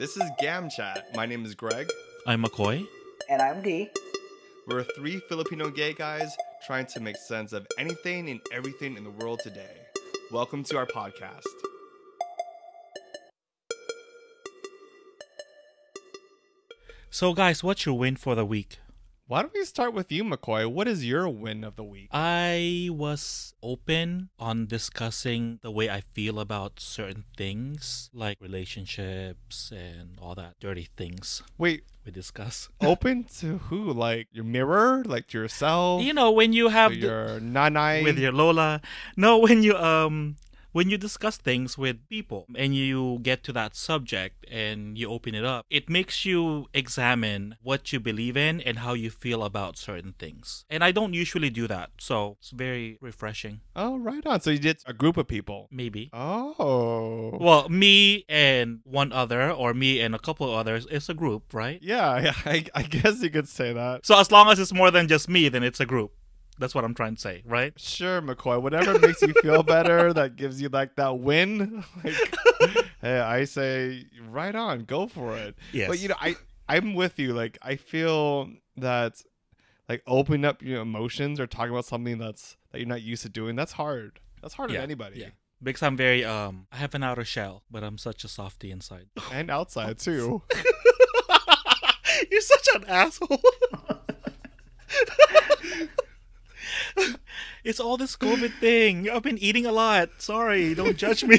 This is Gam Chat. My name is Greg. I'm McCoy. And I'm D. We're three Filipino gay guys trying to make sense of anything and everything in the world today. Welcome to our podcast. So, guys, what's your win for the week? Why don't we start with you, McCoy? What is your win of the week? I was open on discussing the way I feel about certain things, like relationships and all that dirty things Wait, we discuss. open to who? Like your mirror? Like to yourself? You know, when you have your nanay? with your Lola. No, when you discuss things with people and you get to that subject and you open it up, it makes you examine what you believe in and how you feel about certain things. And I don't usually do that, so it's very refreshing. Oh, right on. So you did a group of people. Maybe. Oh. Well, me and one other, or me and a couple of others, is a group, right? Yeah, I guess you could say that. So as long as it's more than just me, then it's a group. That's what I'm trying to say, right? Sure, McCoy. Whatever makes you feel better, that gives you like that win. Like, hey, I say, right on, go for it. Yes. But I'm with you. Like, I feel that, like, opening up your emotions or talking about something that you're not used to doing. That's hard. That's hard on anybody. Yeah. Because I'm very I have an outer shell, but I'm such a softie inside. And outside too. You're such an asshole. It's all this COVID thing. I've been eating a lot. Sorry, don't judge me.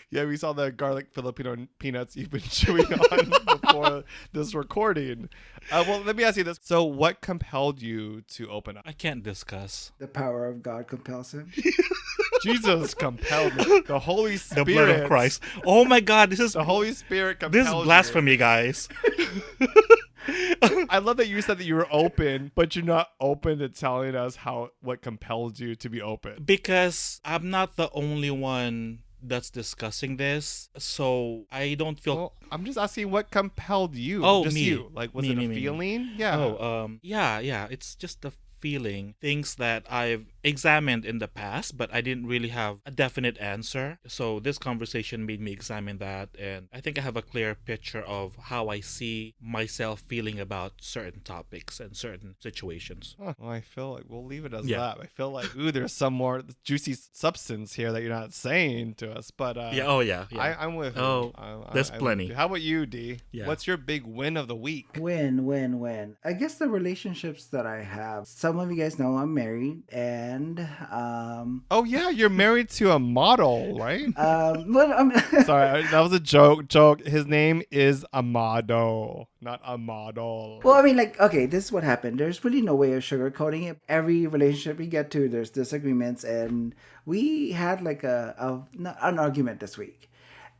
Yeah, we saw the garlic Filipino peanuts you've been chewing on before this recording. Well, let me ask you this. So what compelled you to open up? I can't discuss. The power of God compels him. Jesus compelled me. The Holy Spirit. The blood of Christ. Oh my God, The Holy Spirit compelled this is blasphemy, guys. I love that you said that you were open, but you're not open to telling us what compelled you to be open. Because I'm not the only one that's discussing this, so I don't feel. Well, I'm just asking what compelled you. Oh, just me. you. Like, was it a feeling? Yeah. Yeah. It's just the feeling, things that I've examined in the past, but I didn't really have a definite answer. So this conversation made me examine that, and I think I have a clear picture of how I see myself feeling about certain topics and certain situations. Huh. Well, I feel like we'll leave it as Yeah. that. I feel like, there's some more juicy substance here that you're not saying to us. But Yeah. I'm with you. Oh, there's I'm plenty. with you. How about you, D? Yeah. What's your big win of the week? Win. I guess the relationships that I have. Some of you guys know I'm married, and Oh yeah, you're married to a model, right? but Sorry, that was a joke. His name is Amado, not a model. Well, I mean, like, okay, this is what happened. There's really no way of sugarcoating it. Every relationship we get to, there's disagreements, and we had like an argument this week.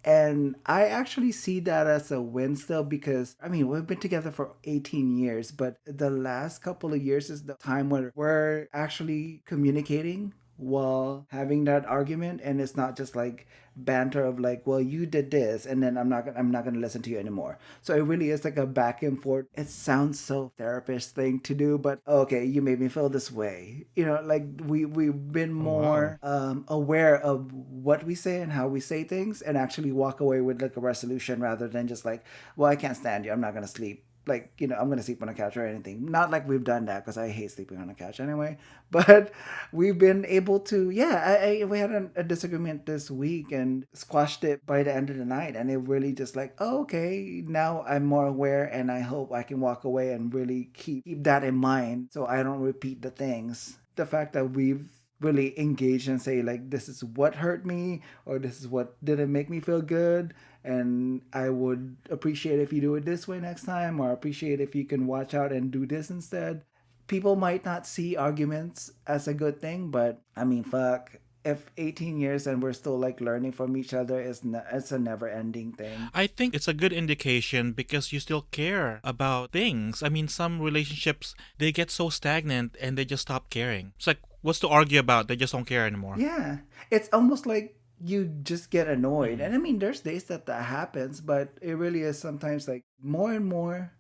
And I actually see that as a win still because, I mean, we've been together for 18 years, but the last couple of years is the time where we're actually communicating while having that argument, and it's not just like banter of like, well, you did this and then I'm not gonna listen to you anymore. So it really is like a back and forth. It sounds so therapist thing to do, but okay, you made me feel this way, like we've been more aware of what we say and how we say things, and actually walk away with like a resolution rather than just like, well, I can't stand you, I'm not gonna sleep. Like, I'm going to sleep on a couch or anything. Not like we've done that, because I hate sleeping on a couch anyway. But we've been able to, we had a disagreement this week and squashed it by the end of the night. And it really just like, oh, okay, now I'm more aware, and I hope I can walk away and really keep that in mind so I don't repeat the things. The fact that we've really engage and say like, this is what hurt me, or this is what didn't make me feel good, and I would appreciate if you do it this way next time, or appreciate if you can watch out and do this instead. People might not see arguments as a good thing, but I mean, fuck, if 18 years and we're still like learning from each other, it's a never ending thing. I think it's a good indication because you still care about things. I mean, some relationships, they get so stagnant and they just stop caring. It's like, what's to argue about? They just don't care anymore. Yeah. It's almost like you just get annoyed. And I mean, there's days that happens, but it really is sometimes like more and more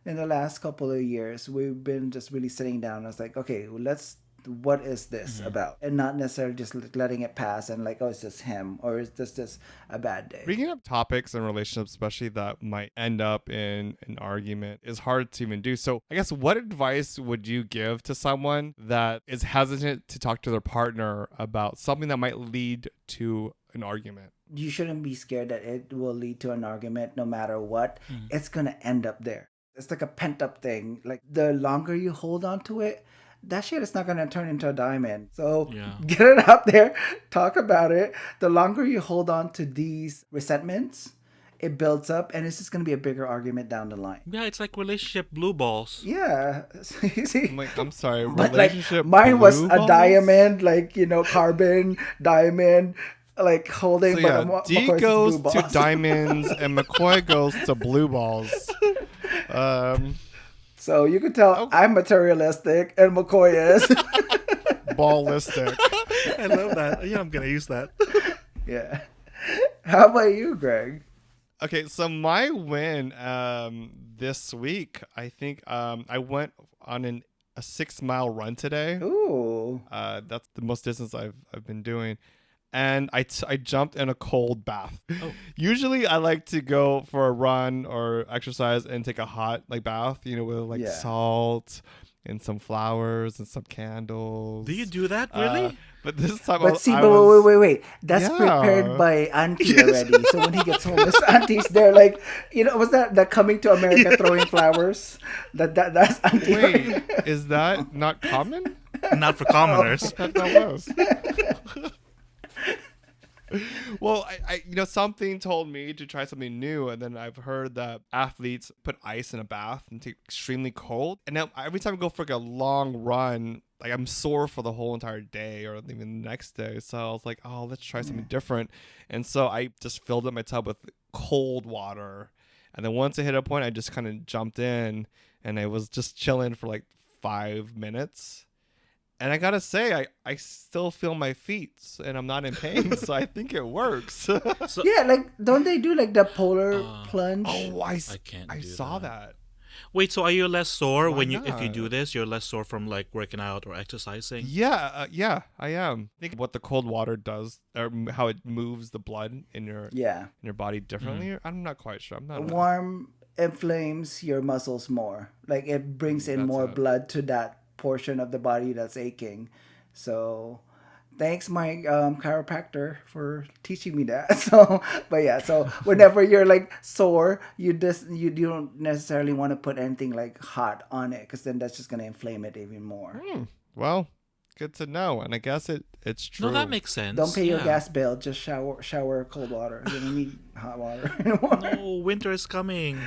in the last couple of years, we've been just really sitting down. I was like, okay, let's what is this about, and not necessarily just letting it pass and like, oh, it's just him, or is this just a bad day. Bringing up topics and relationships, especially that might end up in an argument, is hard to even do. So I guess what advice would you give to someone that is hesitant to talk to their partner about something that might lead to an argument? You shouldn't be scared that it will lead to an argument no matter what. It's gonna end up there. It's like a pent up thing. Like the longer you hold on to it, that shit is not gonna turn into a diamond. So get it out there, talk about it. The longer you hold on to these resentments, it builds up, and it's just gonna be a bigger argument down the line. Yeah, it's like relationship blue balls. Yeah, you see. I'm sorry, But relationship. like mine was blue a balls? diamond, like carbon diamond, like holding. So but yeah, D McCoy's goes blue to balls. diamonds and McCoy goes to blue balls. So you can tell I'm materialistic and McCoy is. Ballistic. I love that. Yeah, I'm gonna use that. Yeah. How about you, Greg? Okay, so my win this week, I think I went on a 6-mile run today. Ooh. That's the most distance I've been doing. And I jumped in a cold bath. Usually I like to go for a run or exercise and take a hot bath, with salt and some flowers and some candles. Do you do that really? But this time But see, wait. That's prepared by Auntie already. So when he gets home, his Auntie's there, like, was that the Coming to America throwing flowers? That's Auntie. Wait, is that not common? Not for commoners. That was. Well, I something told me to try something new, and then I've heard that athletes put ice in a bath and take extremely cold. And now every time I go for a long run, I'm sore for the whole entire day or even the next day. So I was like, oh, let's try something different. And so I just filled up my tub with cold water. And then once it hit a point, I just kind of jumped in, and I was just chilling for 5 minutes. And I gotta say, I still feel my feet, and I'm not in pain, so I think it works. Yeah, don't they do the polar plunge? Oh, I can't. I saw that. Wait, so are you less sore Why if you not? do this? You're less sore from working out or exercising? Yeah, I am. I think what the cold water does, or how it moves the blood in your body differently. I'm not quite sure. I'm not. Warm inflames your muscles more. It brings in That's more it. blood to that portion of the body that's aching. So thanks my chiropractor for teaching me that. So whenever you're sore, you don't necessarily want to put anything hot on it, because then that's just going to inflame it even more. Well, good to know, and I guess it's true. No, that makes sense. Don't pay your gas bill, just shower cold water. You don't need hot water anymore. No, winter is coming.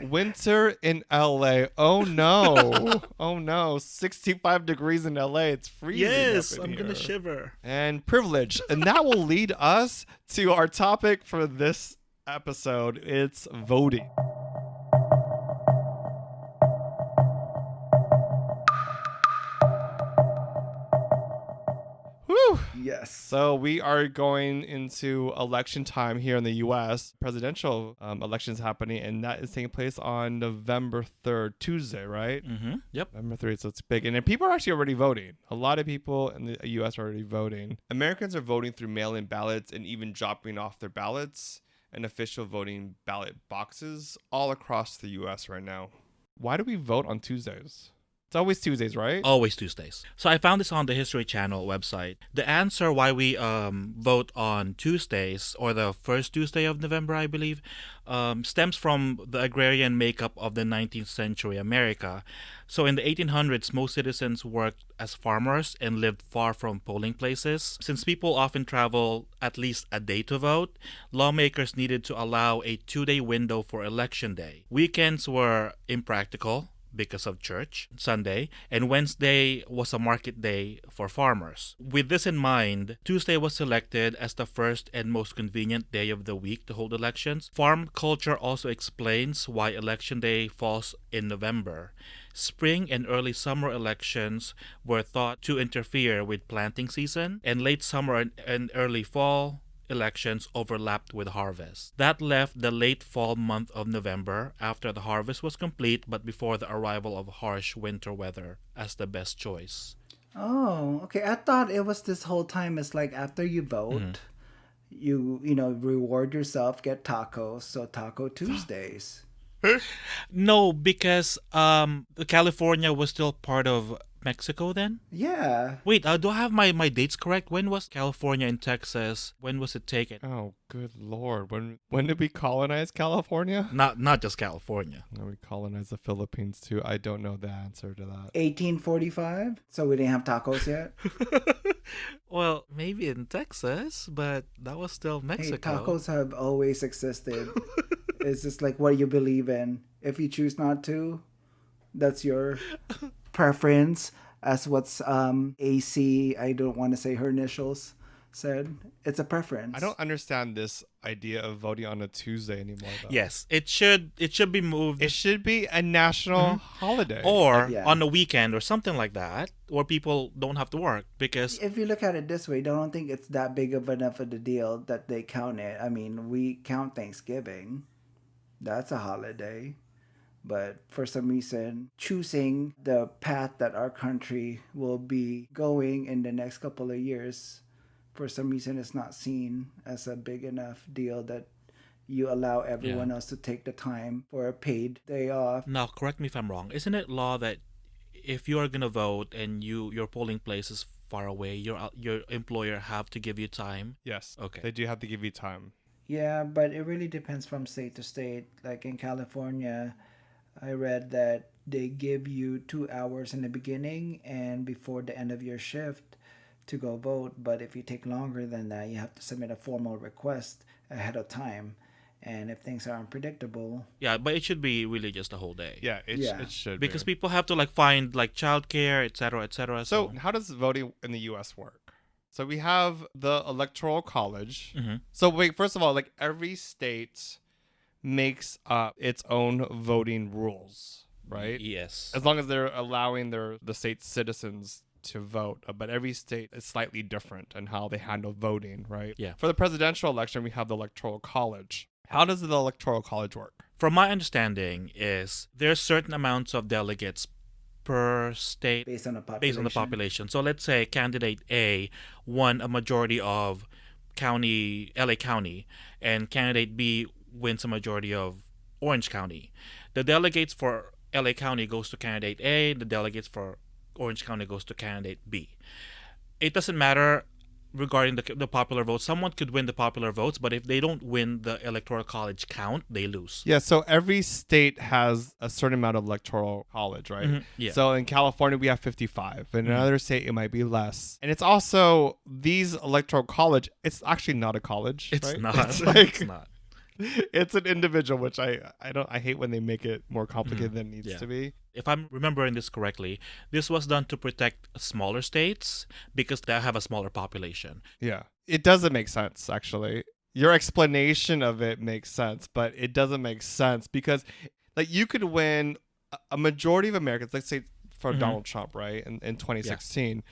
Winter in LA. Oh no. Oh no. 65 degrees in LA. It's freezing. Yes, up in I'm here. gonna shiver. And privilege. And that will lead us to our topic for this episode. It's voting. Whew. Yes. So we are going into election time here in the U.S. Presidential elections happening, and that is taking place on November 3rd, Tuesday, right? Mm-hmm. Yep. November 3rd, so it's big. And then people are actually already voting. A lot of people in the U.S. are already voting. Americans are voting through mail-in ballots and even dropping off their ballots in official voting ballot boxes all across the U.S. right now. Why do we vote on Tuesdays? It's always Tuesdays, right? Always Tuesdays. So I found this on the History Channel website. The answer why we vote on Tuesdays, or the first Tuesday of November, I believe, stems from the agrarian makeup of the 19th century America. So in the 1800s, most citizens worked as farmers and lived far from polling places. Since people often travel at least a day to vote, lawmakers needed to allow a 2-day window for election day. Weekends were impractical because of church, Sunday, and Wednesday was a market day for farmers. With this in mind, Tuesday was selected as the first and most convenient day of the week to hold elections. Farm culture also explains why election day falls in November. Spring and early summer elections were thought to interfere with planting season, and late summer and early fall elections overlapped with harvest. That left the late fall month of November, after the harvest was complete but before the arrival of harsh winter weather, as the best choice. Oh, okay. I thought it was this whole time. It's like after you vote, you reward yourself, get tacos. So Taco Tuesdays. No, because California was still part of Mexico then. Yeah. Wait, do I have my dates correct? When was California and Texas? When was it taken? Oh, good lord. When did we colonize California? Not just California. No, we colonized the Philippines too. I don't know the answer to that. 1845. So we didn't have tacos yet. Well, maybe in Texas, but that was still Hey, Mexico. tacos have always existed. It's just like what you believe in. If you choose not to, that's your preference. As what's AC, I don't want to say her initials, said. It's a preference. I don't understand this idea of voting on a Tuesday anymore though. Yes, it should be moved It should be a national holiday. or Yeah. on the weekend or something like that, where people don't have to work because If you look at it this way, I don't think it's that big of enough of a deal that they count it. I mean, we count Thanksgiving. That's a holiday. But for some reason, choosing the path that our country will be going in the next couple of years, for some reason, it's not seen as a big enough deal that you allow everyone else to take the time for a paid day off. now correct me if I'm wrong. Isn't it law that if you are gonna vote and your polling place is far away, your employer have to give you time? Yes. Okay. They do have to give you time. Yeah, but it really depends from state to state. Like in California, I read that they give you 2 hours in the beginning and before the end of your shift to go vote. But if you take longer than that, you have to submit a formal request ahead of time. And if things are unpredictable, Yeah, but it should be really just a whole day. Yeah, Yeah. it should Because be. people have to like find like childcare, etc., etc. So, how does voting in the US work? So, we have the Electoral College. So, wait, first of all, like every state makes its own voting rules, right? Yes. As long as they're allowing the state's citizens to vote, but every state is slightly different in how they handle voting, right? Yeah. For the presidential election, we have the Electoral College. How does the Electoral College work? From my understanding, is there's certain amounts of delegates per state based on the population. based on the population. So let's say candidate A won a majority of LA County, and candidate B wins a majority of Orange County. The delegates for LA County goes to candidate A, the delegates for Orange County goes to candidate B. It doesn't matter regarding the popular vote. Someone could win the popular votes, but if they don't win the electoral college count, they lose. Yeah, so every state has a certain amount of electoral college, right? Yeah. So in California, we have 55. In another state, it might be less. And it's also, these electoral college, it's actually not a college. It's right? not. It's like, It's not. it's an individual, which I hate when they make it more complicated than it needs Yeah. to be. If I'm remembering this correctly, this was done to protect smaller states because they have a smaller population. Yeah. It doesn't make sense, actually. Your explanation of it makes sense, but it doesn't make sense because, like, you could win a majority of Americans, let's say for Donald Trump, right, in 2016.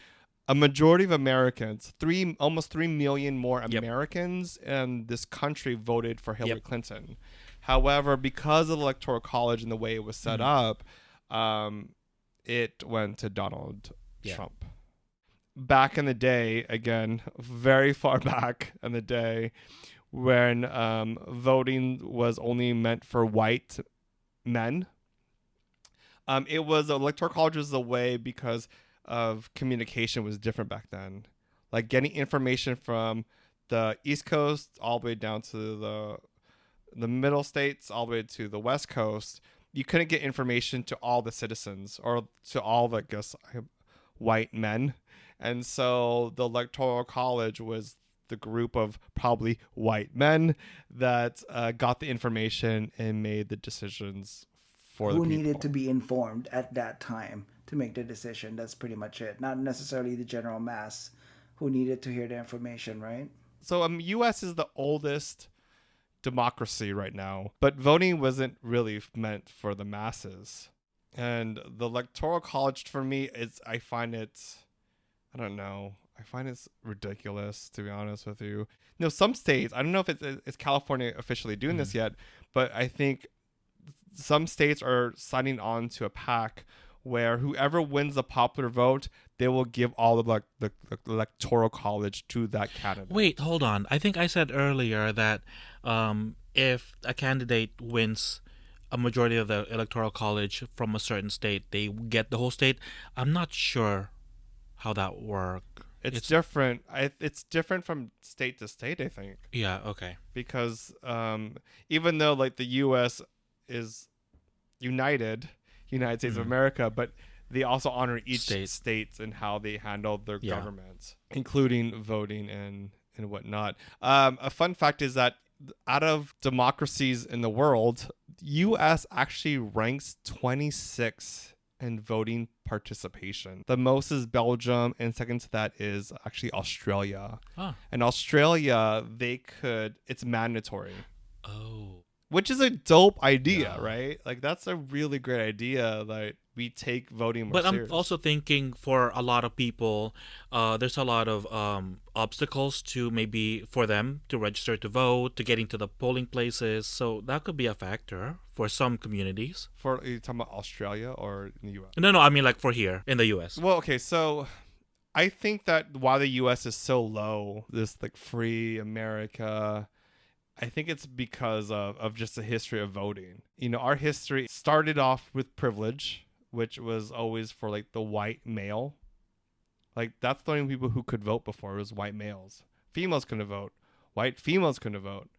A majority of Americans, almost 3 million more Americans in this country voted for Hillary Clinton. However, because of the Electoral College and the way it was set up, it went to Donald Trump. Back in the day, again, very far back in the day, when voting was only meant for white men, it was Electoral College was the way because of communication was different back then. Like getting information from the East Coast all the way down to the middle states, all the way to the West Coast, you couldn't get information to all the citizens or to all the, I guess, white men. And so the Electoral College was the group of probably white men that got the information and made the decisions for the Who people. needed to be informed at that time to make the decision. That's pretty much it. Not necessarily the general mass who needed to hear the information, right? So U.S. is the oldest democracy right now, but voting wasn't really meant for the masses. And the Electoral College, for me, I find it's ridiculous, to be honest with you. Some states, I don't know if it's California officially doing this yet, but I think some states are signing on to a pact where whoever wins the popular vote, they will give all of the electoral college to that candidate. Wait, hold on. I think I said earlier that if a candidate wins a majority of the electoral college from a certain state, they get the whole state. I'm not sure how that works. It's different. It's different from state to state, I think. Yeah, okay. Because even though like the U.S. is United States of America, but they also honor each state and how they handle their government, including voting and whatnot. A fun fact is that out of democracies in the world, U.S. actually ranks 26 in voting participation. The most is Belgium, and second to that is actually Australia. And Australia, it's mandatory. Oh. Which is a dope idea, right? Like, that's a really great idea. Like, we take voting more serious. I'm also thinking for a lot of people, there's a lot of obstacles to maybe for them to register to vote, to getting to the polling places. So that could be a factor for some communities. Are you talking about Australia or in the U.S.? No, I mean like for here in the U.S. Well, okay, so I think that why the U.S. is so low, this like free America, I think it's because of just the history of voting. You know, our history started off with privilege, which was always for like the white male. Like, that's the only people who could vote before was white males. Females couldn't vote. White females couldn't vote.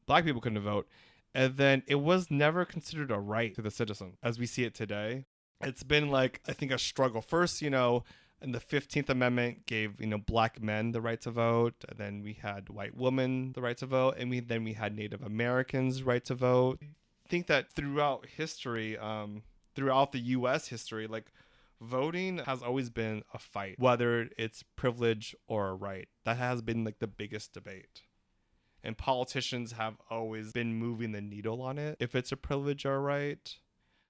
Black people couldn't vote. And then it was never considered a right to the citizen as we see it today. It's been like, I think, a struggle. First, you know, and the 15th Amendment gave, you know, black men the right to vote. And then we had white women the right to vote. And then we had Native Americans right to vote. I think that throughout history, throughout the U.S. history, like, voting has always been a fight, whether it's privilege or a right. That has been like the biggest debate. And politicians have always been moving the needle on it, if it's a privilege or a right.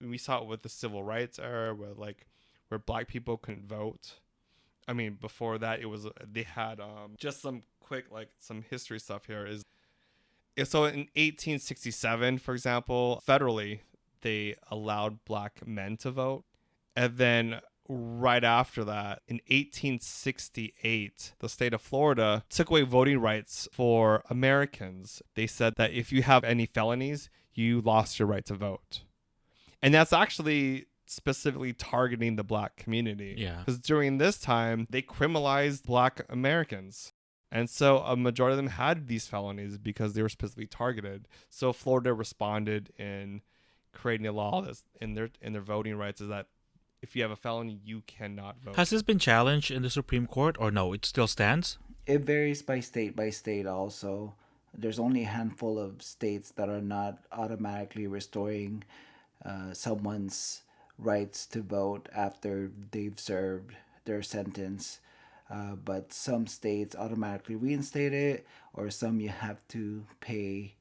We saw it with the civil rights era, where black people couldn't vote. I mean, before that, they had just some quick, like, some history stuff here. So in 1867, for example, federally, they allowed black men to vote. And then right after that, in 1868, the state of Florida took away voting rights for Americans. They said that if you have any felonies, you lost your right to vote. And that's actually specifically targeting the black community. Yeah. Because during this time, they criminalized black Americans. And so a majority of them had these felonies because they were specifically targeted. So Florida responded in creating a law that's in their voting rights is that if you have a felony, you cannot vote. Has this been challenged in the Supreme Court, or no, it still stands? It varies by state also. There's only a handful of states that are not automatically restoring someone's rights to vote after they've served their sentence. But some states automatically reinstate it, or some you have to pay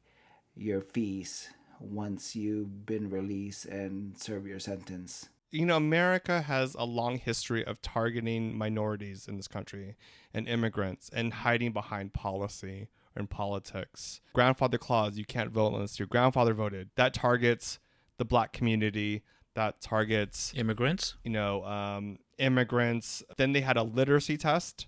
your fees once you've been released and serve your sentence. You know, America has a long history of targeting minorities in this country and immigrants and hiding behind policy and politics. Grandfather clause, you can't vote unless your grandfather voted. That targets the black community. That targets immigrants. Immigrants. Then they had a literacy test.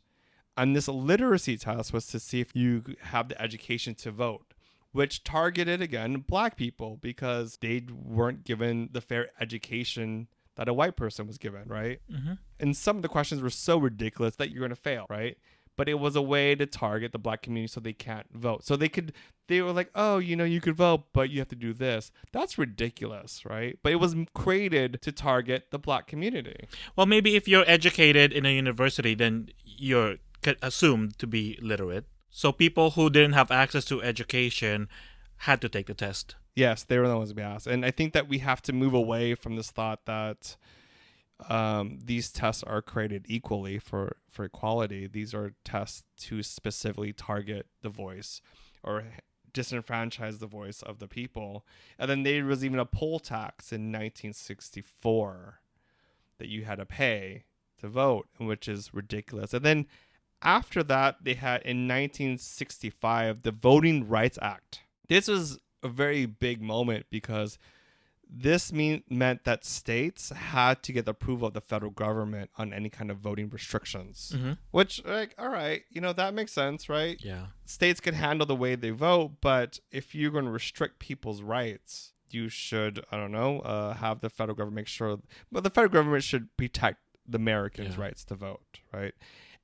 And this literacy test was to see if you have the education to vote, which targeted, again, black people because they weren't given the fair education that a white person was given, right? Mm-hmm. And some of the questions were so ridiculous that you're going to fail, right? But it was a way to target the black community so they can't vote. So they were like, oh, you know, you could vote, but you have to do this. That's ridiculous, right? But it was created to target the black community. Well, maybe if you're educated in a university, then you're assumed to be literate. So people who didn't have access to education had to take the test. Yes, they were the ones to be asked. And I think that we have to move away from this thought that these tests are created equally for equality. These are tests to specifically target the voice or disenfranchise the voice of the people. And then there was even a poll tax in 1964 that you had to pay to vote, which is ridiculous. And then after that, they had in 1965 the Voting Rights Act. This was a very big moment because This meant that states had to get the approval of the federal government on any kind of voting restrictions, which, like, all right, that makes sense, right? Yeah. States can handle the way they vote, but if you're going to restrict people's rights, you should, I don't know, have the federal government make sure, but the federal government should protect the Americans' rights to vote, right?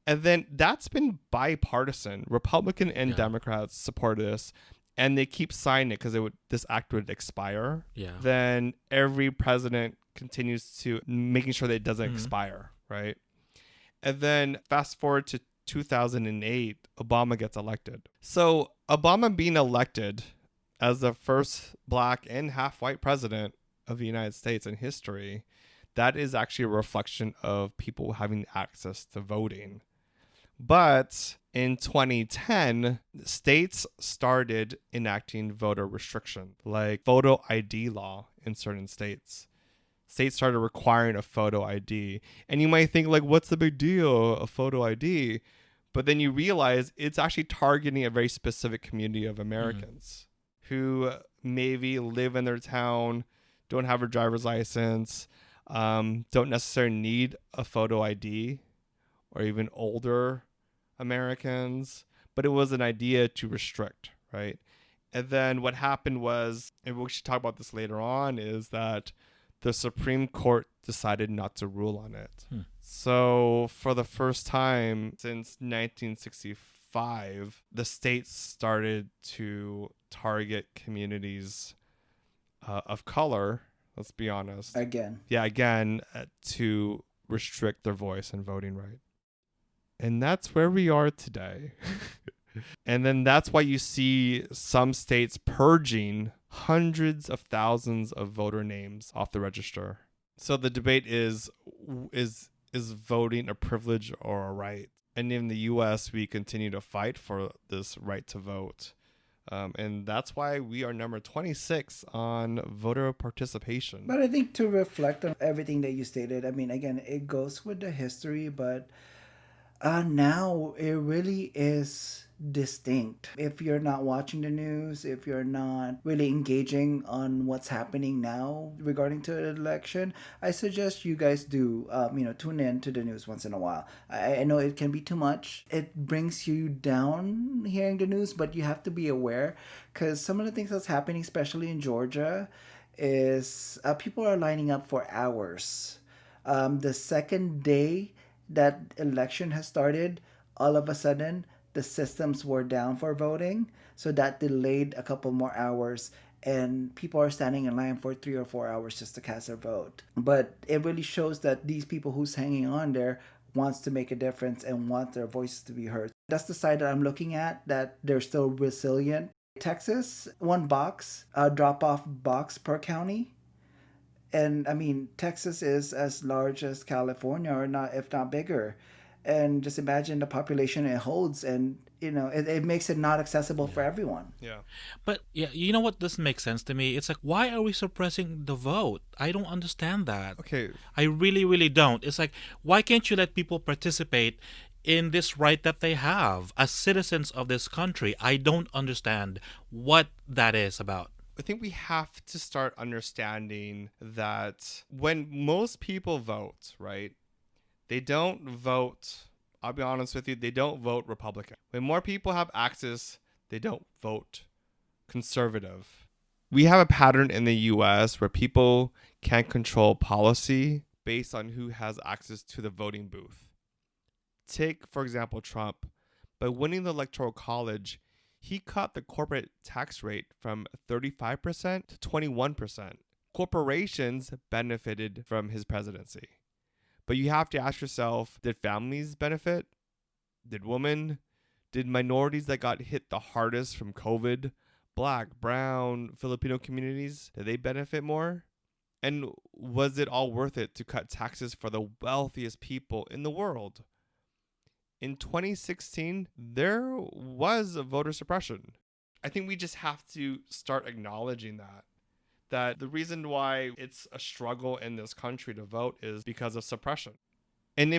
And then that's been bipartisan. Republican and Democrats support this, and they keep signing it because this act would expire. Yeah. Then every president continues to making sure that it doesn't expire, right? And then fast forward to 2008, Obama gets elected. So Obama being elected as the first black and half white president of the United States in history, that is actually a reflection of people having access to voting. But in 2010, states started enacting voter restriction, like photo ID law in certain states. States started requiring a photo ID. And you might think, like, what's the big deal, a photo ID? But then you realize it's actually targeting a very specific community of Americans who maybe live in their town, don't have a driver's license, don't necessarily need a photo ID, or even older Americans, but it was an idea to restrict, right? And then what happened was, and we should talk about this later on, is that the Supreme Court decided not to rule on it. So for the first time since 1965, the states started to target communities of color, let's be honest. Again, to restrict their voice and voting right. And that's where we are today. And then that's why you see some states purging hundreds of thousands of voter names off the register. So the debate is voting a privilege or a right? And in the U.S., we continue to fight for this right to vote. And that's why we are number 26 on voter participation. but I think to reflect on everything that you stated, I mean, again, it goes with the history, but now it really is distinct. If you're not watching the news, if you're not really engaging on what's happening now regarding to the election, I suggest you guys do, tune in to the news once in a while. I know it can be too much. It brings you down hearing the news, but you have to be aware because some of the things that's happening, especially in Georgia, is people are lining up for hours. The second day that election has started, all of a sudden the systems were down for voting, so that delayed a couple more hours, and people are standing in line for 3 or 4 hours just to cast their vote. But it really shows that these people who's hanging on there wants to make a difference and want their voices to be heard. That's the side that I'm looking at, that they're still resilient. Texas, one box, drop-off box per county. And I mean, Texas is as large as California, or not, if not bigger. And just imagine the population it holds, and it makes it not accessible for everyone. Yeah. But yeah, you know what doesn't make sense to me? It's like, why are we suppressing the vote? I don't understand that. Okay. I really, really don't. It's like, why can't you let people participate in this right that they have as citizens of this country? I don't understand what that is about. I think we have to start understanding that when most people vote, right, they don't vote, I'll be honest with you, they don't vote Republican. When more people have access, they don't vote conservative. We have a pattern in the US where people can't control policy based on who has access to the voting booth. Take, for example, Trump. By winning the Electoral College, he cut the corporate tax rate from 35% to 21%. Corporations benefited from his presidency. But you have to ask yourself, did families benefit? Did women? Did minorities that got hit the hardest from COVID, Black, Brown, Filipino communities, did they benefit more? And was it all worth it to cut taxes for the wealthiest people in the world? In 2016, there was a voter suppression. I think we just have to start acknowledging that the reason why it's a struggle in this country to vote is because of suppression. And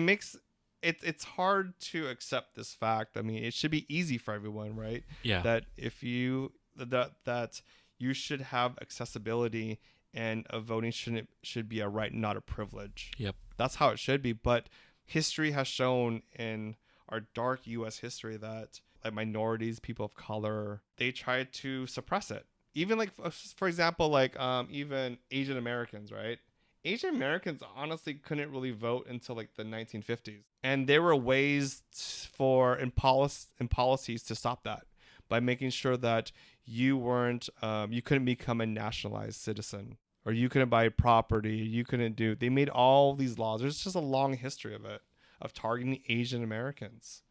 it's hard to accept this fact. I mean, it should be easy for everyone, right? Yeah. That if you that you should have accessibility and a voting should be a right, not a privilege. Yep. That's how it should be. But history has shown in our dark U.S. history that like minorities, people of color, they try to suppress it. Even like, for example, like even Asian Americans, right? Asian Americans honestly couldn't really vote until like the 1950s. And there were ways for in policies to stop that by making sure that you weren't, you couldn't become a nationalized citizen, or you couldn't buy property. You couldn't do, they made all these laws. There's just a long history of it, of targeting Asian Americans.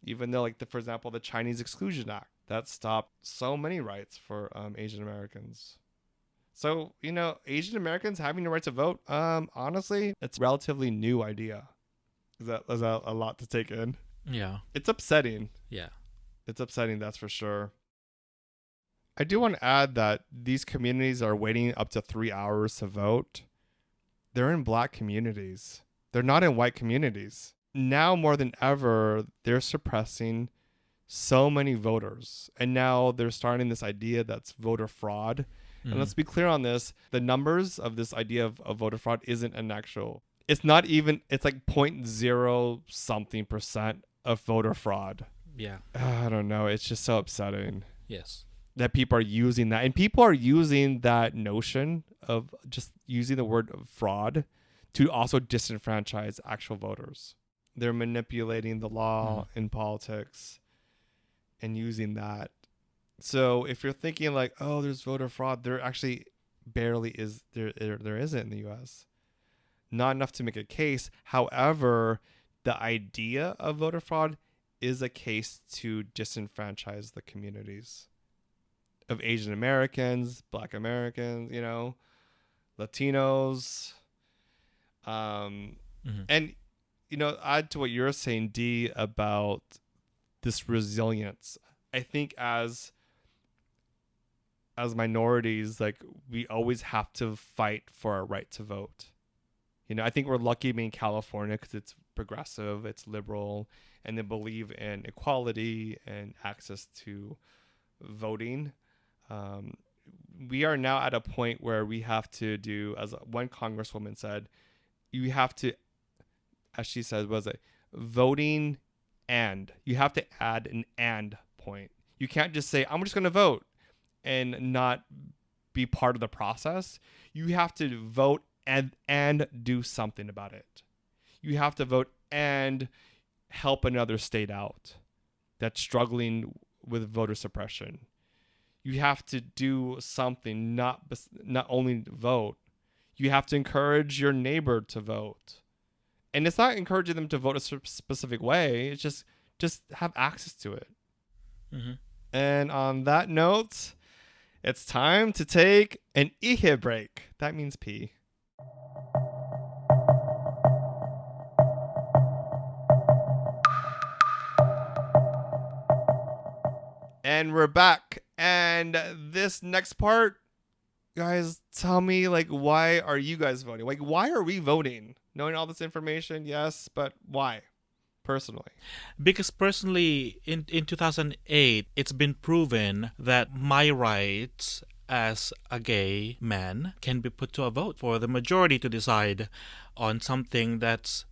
Even though, like, for example, the Chinese Exclusion Act, that stopped so many rights for Asian Americans. So, you know, Asian Americans having the right to vote, honestly, it's a relatively new idea. Is that a lot to take in? Yeah. It's upsetting. Yeah. It's upsetting, that's for sure. I do want to add that these communities are waiting up to 3 hours to vote. They're in Black communities. They're not in white communities. Now more than ever, they're suppressing so many voters. And now they're starting this idea that's voter fraud. Mm-hmm. And let's be clear on this. The numbers of this idea of voter fraud isn't an actual. It's not even, it's like 0.0 something percent of voter fraud. Yeah. I don't know. It's just so upsetting. Yes. That people are using that. And people are using that notion of just using the word fraud to also disenfranchise actual voters. They're manipulating the law in politics and using that. So if you're thinking like, oh, there's voter fraud, there actually barely is. There isn't in the U.S. Not enough to make a case. However, the idea of voter fraud is a case to disenfranchise the communities of Asian Americans, Black Americans, you know, Latinos. And, you know, add to what you're saying, Dee, about this resilience. I think as minorities, like, we always have to fight for our right to vote. You know, I think we're lucky being in California because it's progressive, it's liberal, and they believe in equality and access to voting. We are now at a point where we have to do, as one congresswoman said, you have to, as she said, was it voting, and you have to add an and point. You can't just say, I'm just going to vote and not be part of the process. You have to vote and do something about it. You have to vote and help another state out that's struggling with voter suppression. You have to do something, not only vote. You have to encourage your neighbor to vote. And it's not encouraging them to vote a specific way. It's just have access to it. Mm-hmm. And on that note, it's time to take an ihe break. That means pee. And we're back. And this next part, guys, tell me, like, why are you guys voting? Like, why are we voting? Knowing all this information, yes, but why? Personally. Because personally, in 2008, it's been proven that my rights as a gay man can be put to a vote for the majority to decide on something that's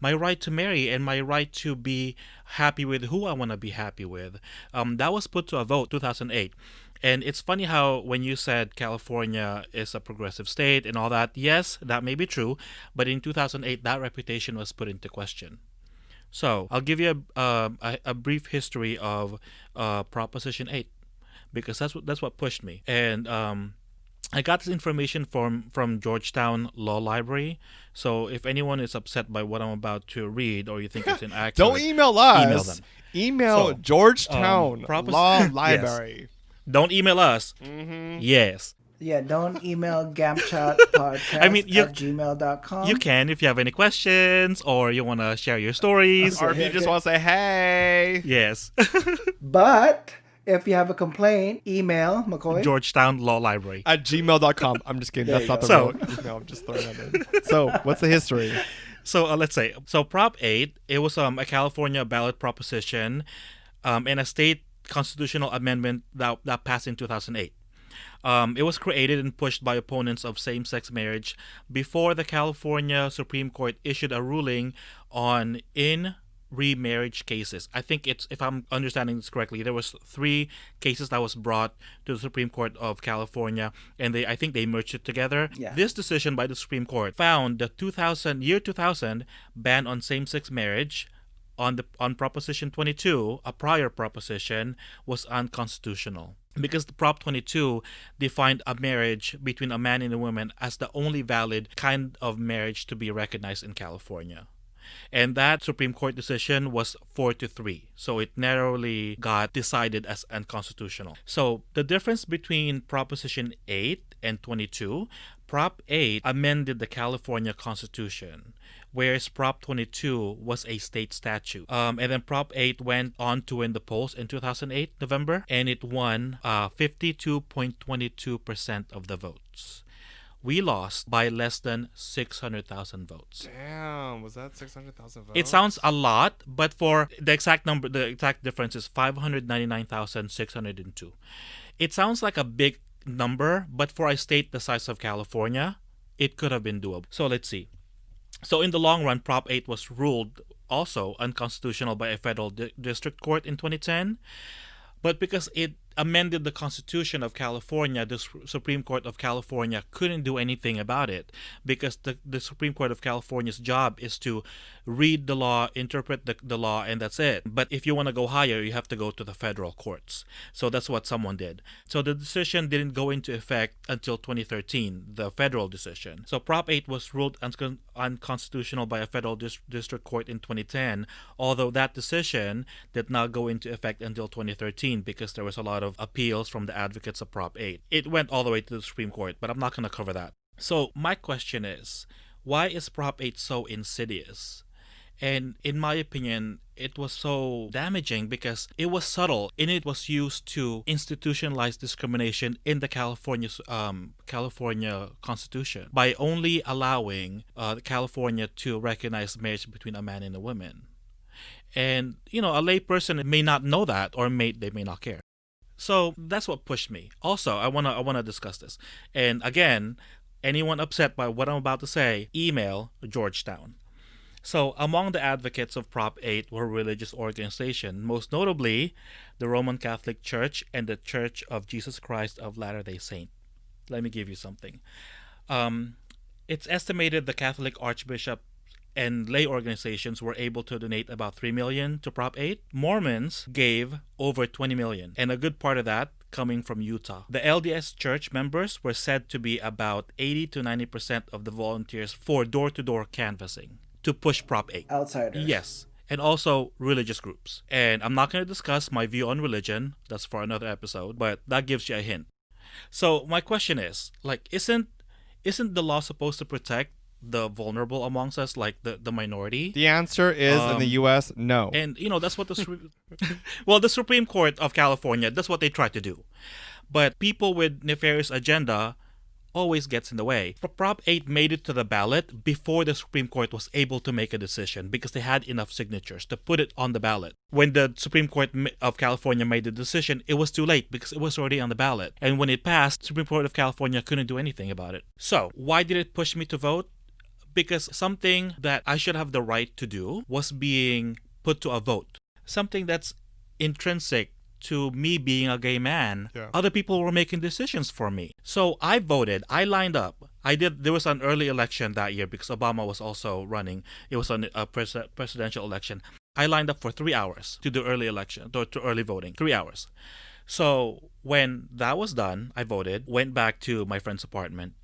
my right to marry and my right to be happy with who I want to be happy with. That was put to a vote 2008. And it's funny how when you said California is a progressive state and all that, yes, that may be true. But in 2008, that reputation was put into question. So I'll give you a brief history of Proposition 8, because that's what pushed me. And I got this information from Georgetown Law Library. So if anyone is upset by what I'm about to read, or you think it's inaccurate, don't email us. Email them. Email Georgetown Law Library. Yes. Don't email us. Mm-hmm. Yes. Yeah, don't email gampchatpodcast at gmail.com. You can if you have any questions or you want to share your stories. Or if you just want to say, hey. Yes. But if you have a complaint, email McCoy. Georgetown Law Library. At gmail.com. I'm just kidding. That's not the real email. I'm just throwing that in. So, what's the history? So, let's say. So, Prop 8, it was a California ballot proposition and a state constitutional amendment that passed in 2008. It was created and pushed by opponents of same-sex marriage before the California Supreme Court issued a ruling on remarriage cases. I think it's, if I'm understanding this correctly, there was 3 cases that was brought to the Supreme Court of California, and I think they merged it together. Yeah. This decision by the Supreme Court found the 2000 ban on same-sex marriage on Proposition 22, a prior proposition, was unconstitutional. Because the Prop 22 defined a marriage between a man and a woman as the only valid kind of marriage to be recognized in California. And that Supreme Court decision was 4-3. So it narrowly got decided as unconstitutional. So the difference between Proposition 8 and 22, Prop 8 amended the California Constitution, whereas Prop 22 was a state statute. And then Prop 8 went on to win the polls in 2008, November, and it won 52.22% of the votes. We lost by less than 600,000 votes. Damn, was that 600,000 votes? It sounds a lot, but for the exact number, the exact difference is 599,602. It sounds like a big number, but for a state the size of California, it could have been doable. So let's see. So in the long run, Prop 8 was ruled also unconstitutional by a federal district court in 2010. But because it amended the Constitution of California, the Supreme Court of California couldn't do anything about it, because the Supreme Court of California's job is to read the law, interpret the law, and that's it. But if you want to go higher, you have to go to the federal courts. So that's what someone did. So the decision didn't go into effect until 2013, the federal decision. So Prop 8 was ruled unconstitutional by a federal district court in 2010, although that decision did not go into effect until 2013 because there was a lot of appeals from the advocates of Prop 8. It went all the way to the Supreme Court, but I'm not going to cover that. So my question is, why is Prop 8 so insidious? And in my opinion, it was so damaging because it was subtle and it was used to institutionalize discrimination in the California Constitution by only allowing California to recognize marriage between a man and a woman. And, you know, a lay person may not know that, or they may not care. So that's what pushed me. Also, I wanna discuss this. And again, anyone upset by what I'm about to say, email Georgetown. So among the advocates of Prop 8 were religious organizations, most notably the Roman Catholic Church and the Church of Jesus Christ of Latter-day Saints. Let me give you something. It's estimated the Catholic Archbishop and lay organizations were able to donate about $3 million to Prop 8. Mormons gave over $20 million, and a good part of that coming from Utah. The LDS Church members were said to be about 80 to 90% of the volunteers for door-to-door canvassing to push Prop 8. Outsiders. Yes. And also religious groups. And I'm not going to discuss my view on religion. That's for another episode, but that gives you a hint. So my question is, like, isn't the law supposed to protect the vulnerable amongst us, like the minority? The answer is in the U.S., no. And, you know, that's what the Supreme Court of California, that's what they try to do. But people with nefarious agenda always gets in the way. Prop 8 made it to the ballot before the Supreme Court was able to make a decision because they had enough signatures to put it on the ballot. When the Supreme Court of California made the decision, it was too late because it was already on the ballot. And when it passed, the Supreme Court of California couldn't do anything about it. So, why did it push me to vote? Because something that I should have the right to do was being put to a vote. Something that's intrinsic to me being a gay man. Yeah. Other people were making decisions for me. So I voted. I lined up. There was an early election that year because Obama was also running. It was a presidential election. I lined up for 3 hours to do early election, to early voting. 3 hours. So when that was done, I voted, went back to my friend's apartment.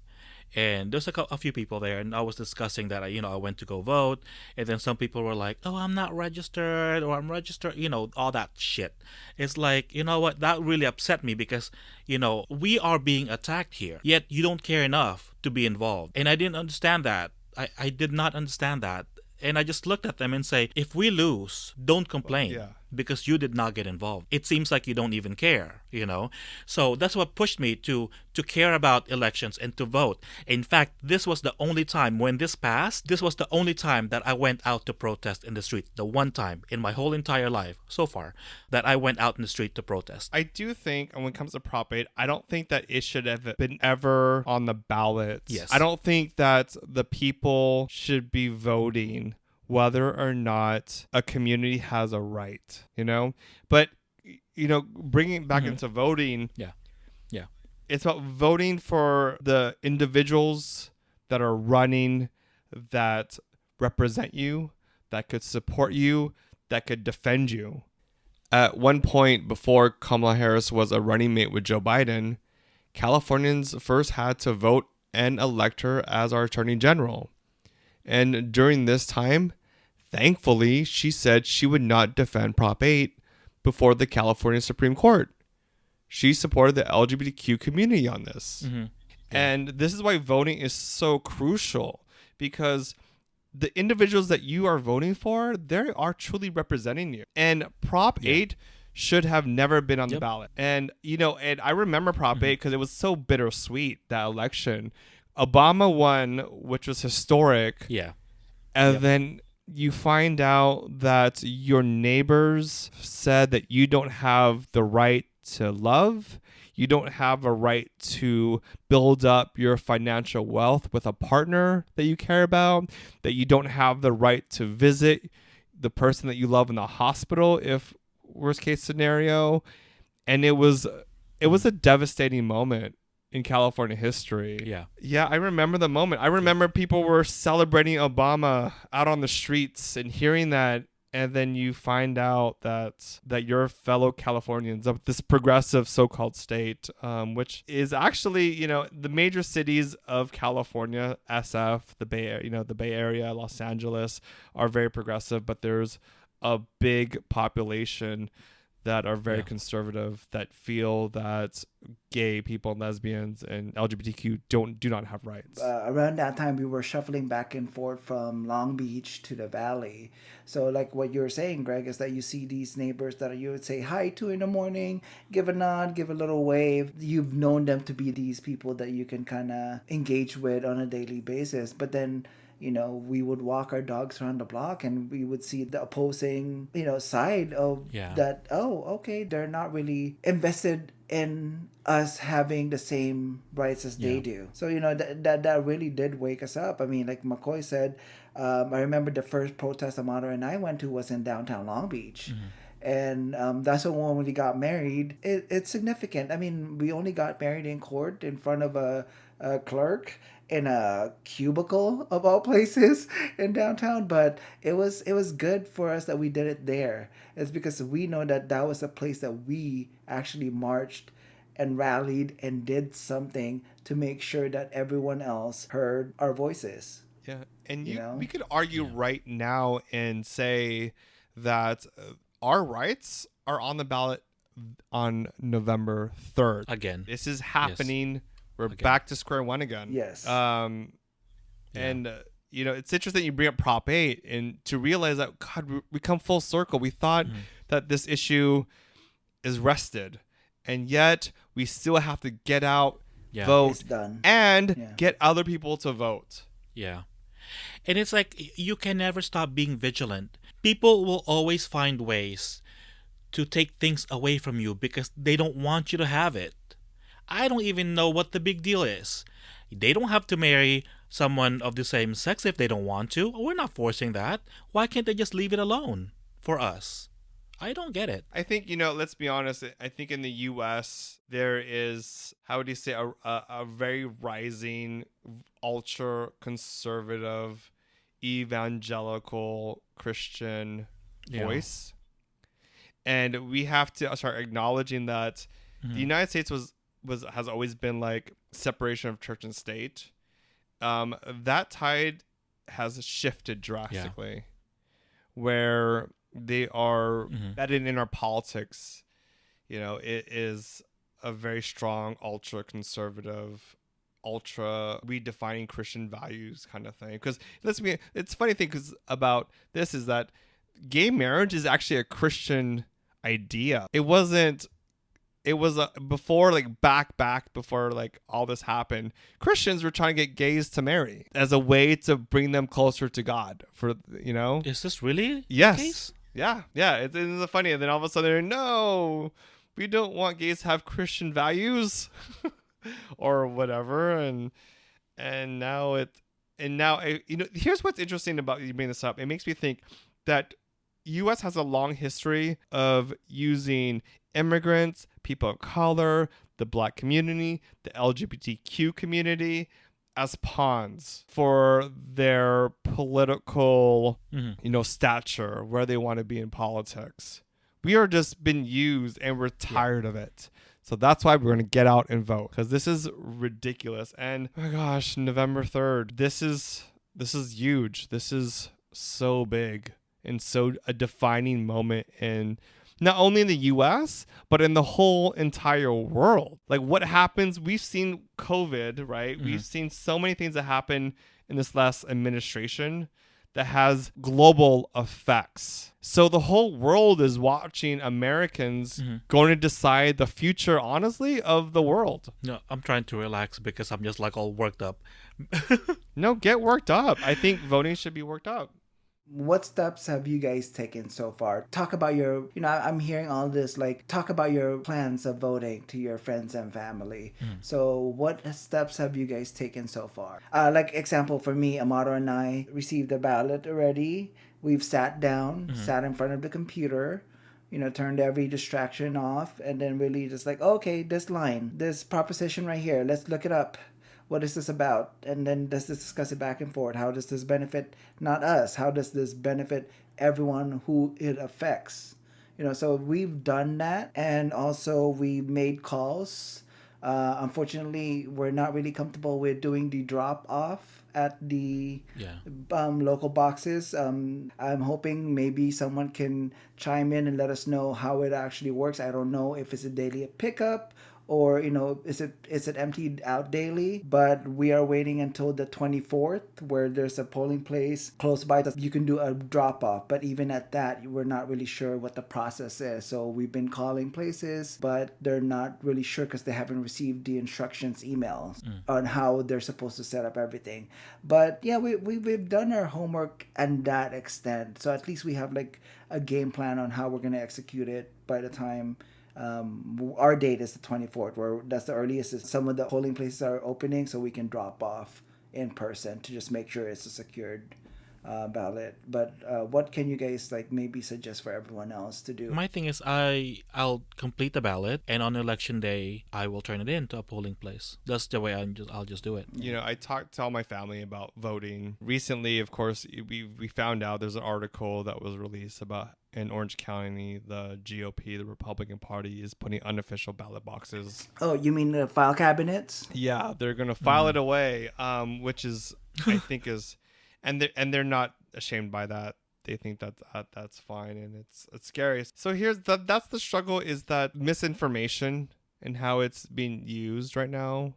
And there's a few people there, and I was discussing that I went to go vote, and then some people were like, "Oh, I'm not registered," or "I'm registered," all that shit. It's like, you know what? That really upset me because, we are being attacked here, yet you don't care enough to be involved. And I didn't understand that. I did not understand that. And I just looked at them and say, if we lose, don't complain. Yeah. because you did not get involved. It seems like you don't even care, you know? So that's what pushed me to care about elections and to vote. In fact, this was the only time when this passed, this was the only time that I went out to protest in the street. The one time in my whole entire life so far that I went out in the street to protest. I do think, and when it comes to Prop 8, I don't think that it should have been ever on the ballot. Yes. I don't think that the people should be voting whether or not a community has a right, you know? But, you know, bringing it back into voting, Yeah. Yeah. it's about voting for the individuals that are running, that represent you, that could support you, that could defend you. At one point before Kamala Harris was a running mate with Joe Biden, Californians first had to vote and elect her as our attorney general. And during this time, thankfully, she said she would not defend Prop 8 before the California Supreme Court. She supported the LGBTQ community on this. And this is why voting is so crucial, because the individuals that you are voting for, they are truly representing you. And Prop 8 should have never been on the ballot. And, you know, and I remember Prop 8 because it was so bittersweet, that election. Obama won, which was historic. Yeah. And then you find out that your neighbors said that you don't have the right to love. You don't have a right to build up your financial wealth with a partner that you care about, that you don't have the right to visit the person that you love in the hospital if worst case scenario. And it was a devastating moment in California history. Yeah, I remember the moment. I remember people were celebrating Obama out on the streets and hearing that. And then you find out that your fellow Californians of this progressive so-called state, which is actually, you know, the major cities of California, SF, the Bay Area, Los Angeles, are very progressive, but there's a big population that are very conservative, that feel that gay people and lesbians and LGBTQ do not have rights. Around that time, we were shuffling back and forth from Long Beach to the Valley. So, like what you're saying, Greg, is that you see these neighbors that you would say hi to in the morning, give a nod, give a little wave. You've known them to be these people that you can kind of engage with on a daily basis. But then, you know, we would walk our dogs around the block and we would see the opposing, you know, side of that. Oh, okay, they're not really invested in us having the same rights as they do. So, you know, that really did wake us up. I mean, like McCoy said, I remember the first protest Amado and I went to was in downtown Long Beach. And that's when we got married. It's significant. I mean, we only got married in court in front of a clerk in a cubicle of all places in downtown, but it was good for us that we did it there. It's because we know that was a place that we actually marched and rallied and did something to make sure that everyone else heard our voices. Yeah, and we could argue right now and say that our rights are on the ballot on November 3rd. Again. This is happening. Yes. We're back to square one again. Yes. And, you know, it's interesting you bring up Prop 8 and to realize that, God, we come full circle. We thought that this issue is rested. And yet we still have to get out, vote, and get other people to vote. Yeah. And it's like you can never stop being vigilant. People will always find ways to take things away from you because they don't want you to have it. I don't even know what the big deal is. They don't have to marry someone of the same sex if they don't want to. We're not forcing that. Why can't they just leave it alone for us? I don't get it. I think, you know, let's be honest. I think in the U.S. there is, how would you say, a very rising, ultra-conservative, evangelical Christian voice. And we have to start acknowledging that the United States has always been like separation of church and state. That tide has shifted drastically, where they are embedded in our politics. You know, it is a very strong, ultra conservative, ultra redefining Christian values kind of thing. Because it's funny thing about this is that gay marriage is actually a Christian idea. It wasn't. It was before, like back before like all this happened. Christians were trying to get gays to marry as a way to bring them closer to God. Is this really Yes. the case? Yeah. It's funny. And then all of a sudden, no, we don't want gays to have Christian values or whatever. And now here's what's interesting about you bringing this up. It makes me think that U.S. has a long history of using immigrants, people of color, the black community, the LGBTQ community as pawns for their political, stature, where they want to be in politics. We are just been used and we're tired of it. So that's why we're going to get out and vote, because this is ridiculous. And oh my gosh, November 3rd, this is huge. This is so big and so a defining moment in not only in the US, but in the whole entire world. Like what happens, we've seen COVID, right? We've seen so many things that happen in this last administration that has global effects. So the whole world is watching Americans going to decide the future, honestly, of the world. No, I'm trying to relax because I'm just like all worked up. No, get worked up. I think voting should be worked up. What steps have you guys taken so far? Talk about your, I'm hearing all this, like, talk about your plans of voting to your friends and family. So what steps have you guys taken so far? Like, example, for me, Amaro and I received a ballot already. We've sat down, sat in front of the computer, turned every distraction off, and then really just like, okay, this line, this proposition right here, let's look it up. What is this about? And then let's discuss it back and forth. How does this benefit not us? How does this benefit everyone who it affects? So we've done that, and also we made calls. Unfortunately, we're not really comfortable with doing the drop off at the local boxes. I'm hoping maybe someone can chime in and let us know how it actually works. I don't know if it's a daily pickup, or is it emptied out daily, but we are waiting until the 24th, where there's a polling place close by that you can do a drop off. But even at that, we're not really sure what the process is. So we've been calling places, but they're not really sure because they haven't received the instructions emails on how they're supposed to set up everything. But yeah, we've done our homework and that extent, so at least we have like a game plan on how we're going to execute it by the time our date is the 24th, where that's the earliest some of the polling places are opening, so we can drop off in person to just make sure it's a secured ballot. But what can you guys like maybe suggest for everyone else to do? My thing is I'll complete the ballot, and on election day I will turn it in to a polling place. That's the way I'll just do it. I talked to all my family about voting recently. Of course, we found out there's an article that was released about in Orange County, the GOP, the Republican Party, is putting unofficial ballot boxes. Oh, you mean the file cabinets? Yeah, they're gonna file it away, which is I think is, and they're not ashamed by that. They think that's fine, and it's scary. So that's the struggle, is that misinformation and how it's being used right now.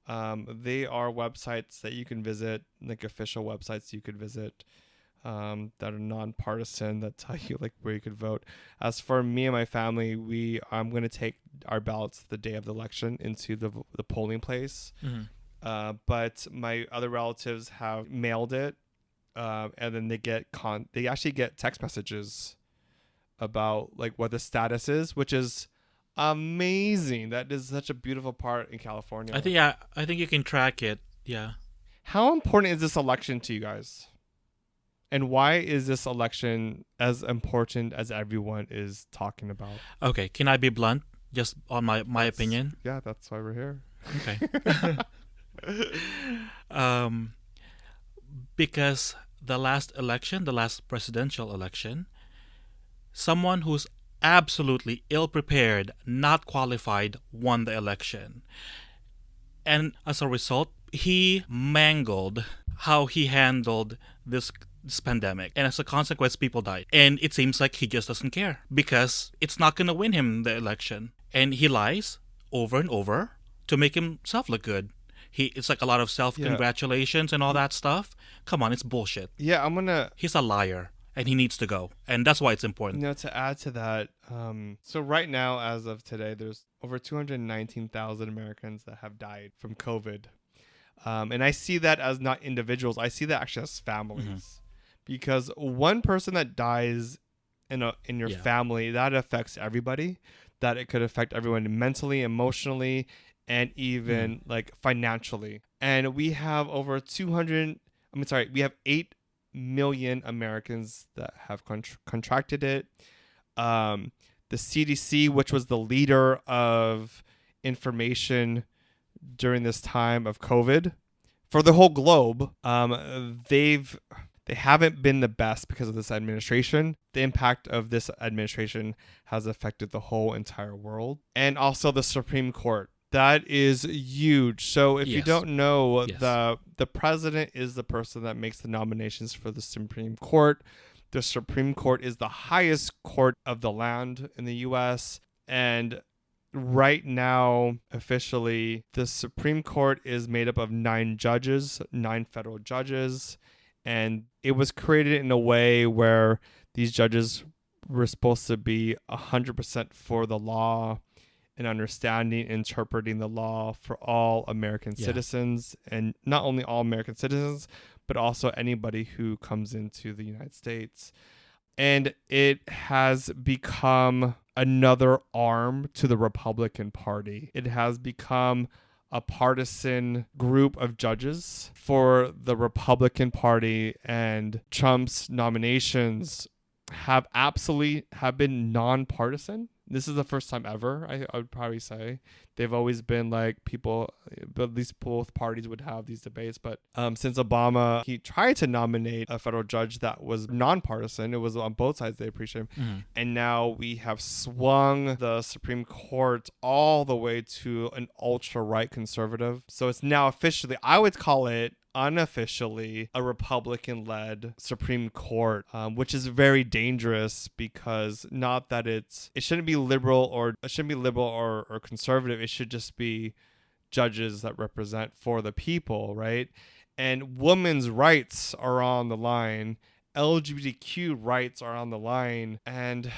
They are websites that you can visit, like official websites you could visit, that are nonpartisan, that tell you like where you could vote. As for me and my family, I'm going to take our ballots the day of the election into the polling place. But my other relatives have mailed it, and then they actually get text messages about like what the status is, which is amazing. That is such a beautiful part in California. I think you can track it. Yeah. How important is this election to you guys? And why is this election as important as everyone is talking about? Okay, can I be blunt? Just on my opinion? Yeah, that's why we're here. Okay. Because the last presidential election, someone who's absolutely ill-prepared, not qualified, won the election. And as a result, he mangled how he handled this pandemic, and as a consequence, people died. And it seems like he just doesn't care because it's not going to win him the election, and he lies over and over to make himself look good. It's like a lot of self-congratulations and all that stuff. Come on, it's bullshit. Yeah, He's a liar, and he needs to go. And that's why it's important. To add to that, so right now, as of today, there's over 219,000 Americans that have died from COVID. And I see that as not individuals. I see that actually as families. Because one person that dies in your family, that affects everybody. That it could affect everyone mentally, emotionally, and even like financially. And we have we have 8 million Americans that have contracted it. The CDC, which was the leader of information during this time of COVID for the whole globe, they haven't been the best because of this administration. The impact of this administration has affected the whole entire world. And also the Supreme Court. That is huge. So if you don't know, the president is the person that makes the nominations for the Supreme Court. The Supreme Court is the highest court of the land in the U.S. And right now, officially, the Supreme Court is made up of 9 federal judges. And it was created in a way where these judges were supposed to be 100% for the law and understanding, interpreting the law for all American citizens, and not only all American citizens, but also anybody who comes into the United States. And it has become another arm to the Republican Party. It has become a partisan group of judges for the Republican Party, and Trump's nominations have been nonpartisan. This is the first time ever, I would probably say. They've always been like people, but at least both parties would have these debates. But since Obama, he tried to nominate a federal judge that was nonpartisan. It was on both sides, they appreciate him. And now we have swung the Supreme Court all the way to an ultra-right conservative. So it's now officially, I would call it unofficially, a Republican-led Supreme Court, which is very dangerous because not that it shouldn't be liberal or conservative. It should just be judges that represent for the people, right? And women's rights are on the line. LGBTQ rights are on the line, and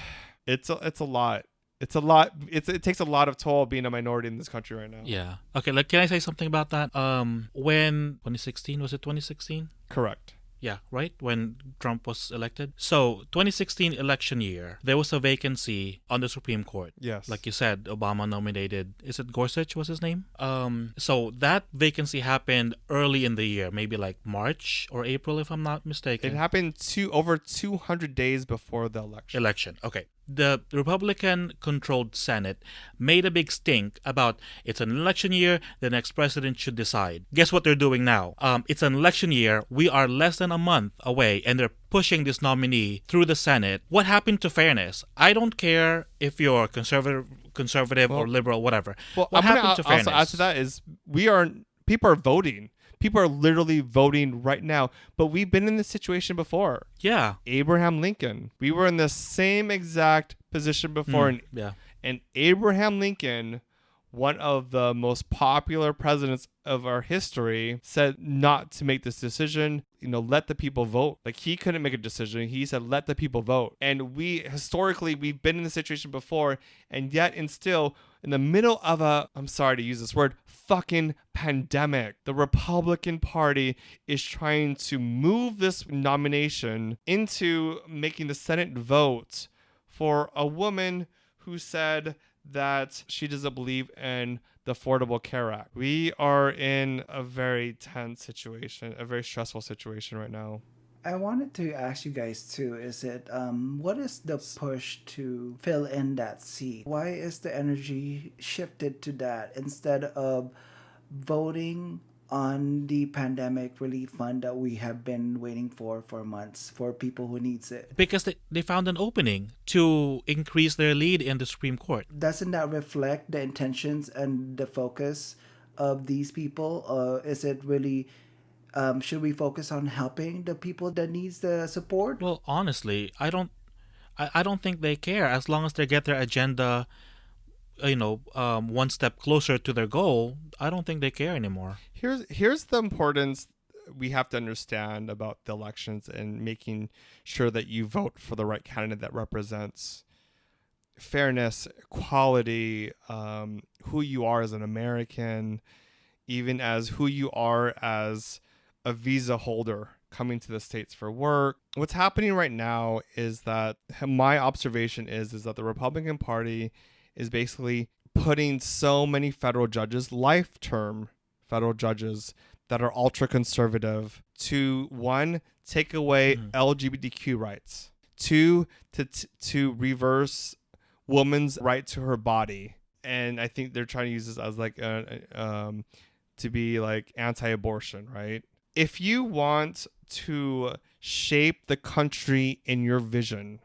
it's a lot. It's a lot. It takes a lot of toll being a minority in this country right now. Yeah. Okay. Can I say something about that? When 2016, was it 2016? Correct. Yeah, right? When Trump was elected. So, 2016 election year, there was a vacancy on the Supreme Court. Yes. Like you said, Obama nominated, is it Gorsuch was his name? So that vacancy happened early in the year, maybe like March or April, if I'm not mistaken. It happened over 200 days before the election. Okay. The Republican-controlled Senate made a big stink about it's an election year, the next president should decide. Guess what they're doing now? It's an election year, we are less than a month away, and they're pushing this nominee through the Senate. What happened to fairness? I don't care if you're conservative or liberal, whatever. Well, what happened to fairness? Also add to that is people are voting. People are literally voting right now. But we've been in this situation before. Yeah. Abraham Lincoln. We were in the same exact position before. And Abraham Lincoln, one of the most popular presidents of our history, said not to make this decision. Let the people vote. Like, he couldn't make a decision. He said, let the people vote. And we've been in this situation before, and yet and still in the middle of I'm sorry to use this word, fucking pandemic, the Republican Party is trying to move this nomination into making the Senate vote for a woman who said that she doesn't believe in the Affordable Care Act. We are in a very tense situation, a very stressful situation right now. I wanted to ask you guys too, what is the push to fill in that seat? Why is the energy shifted to that instead of voting on the pandemic relief fund that we have been waiting for months for people who needs it? Because they found an opening to increase their lead in the Supreme Court. Doesn't that reflect the intentions and the focus of these people? Is it really, should we focus on helping the people that needs the support? Well, honestly, I don't think they care as long as they get their agenda one step closer to their goal. I don't think they care anymore. Here's the importance we have to understand about the elections and making sure that you vote for the right candidate that represents fairness, equality, who you are as an American, even as who you are as a visa holder coming to the States for work. What's happening right now is that my observation is that the Republican Party is basically putting so many federal judges, life term federal judges that are ultra conservative, to one, take away LGBTQ rights, two, to reverse woman's right to her body. And I think they're trying to use this as like to be like anti-abortion, right? If you want to shape the country in your vision,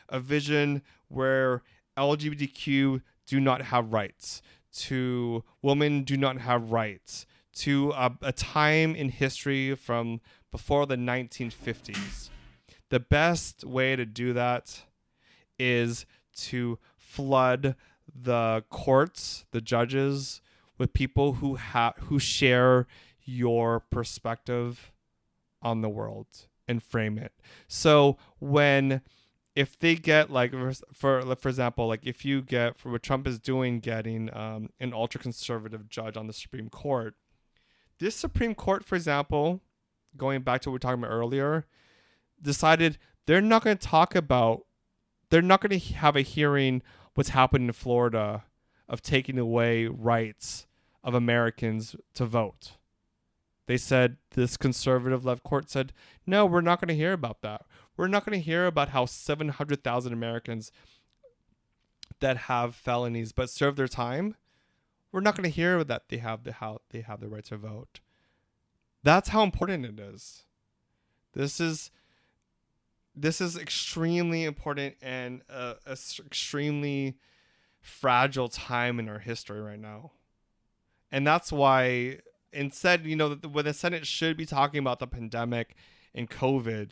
a vision where LGBTQ do not have rights, to women do not have rights, to a time in history from before the 1950s, the best way to do that is to flood the courts, the judges, with people who share your perspective on the world and frame it. So if they get like for example, like if you get for what Trump is doing, getting an ultra conservative judge on the Supreme Court, this Supreme Court, for example, going back to what we were talking about earlier, decided they're not going to have a hearing what's happened in Florida of taking away rights of Americans to vote. They said, this conservative left court said, no, we're not going to hear about that. We're not going to hear about how 700,000 Americans that have felonies but serve their time, we're not going to hear that they have the right to vote. That's how important it is. This is extremely important and a extremely fragile time in our history right now. And that's why instead, when the Senate should be talking about the pandemic and COVID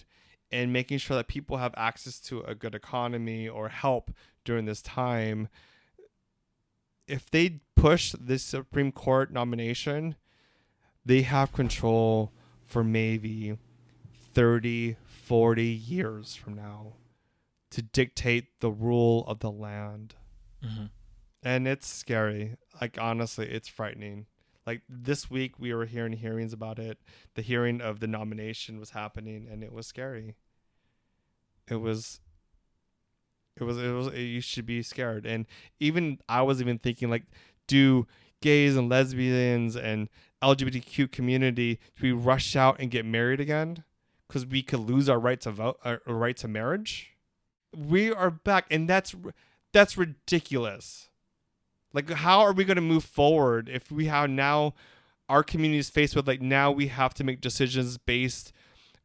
and making sure that people have access to a good economy or help during this time, if they push this Supreme Court nomination, they have control for maybe 30, 40 years from now to dictate the rule of the land. Mm-hmm. And it's scary. Like, honestly, it's frightening. Like, this week we were hearing hearings about it. The hearing of the nomination was happening, and it was scary. You should be scared. And I was even thinking, like, do gays and lesbians and LGBTQ community, do we rush out and get married again because we could lose our right to vote, our right to marriage? We are back, and that's ridiculous. Like, how are we going to move forward if we have now our community is faced with, like, now we have to make decisions based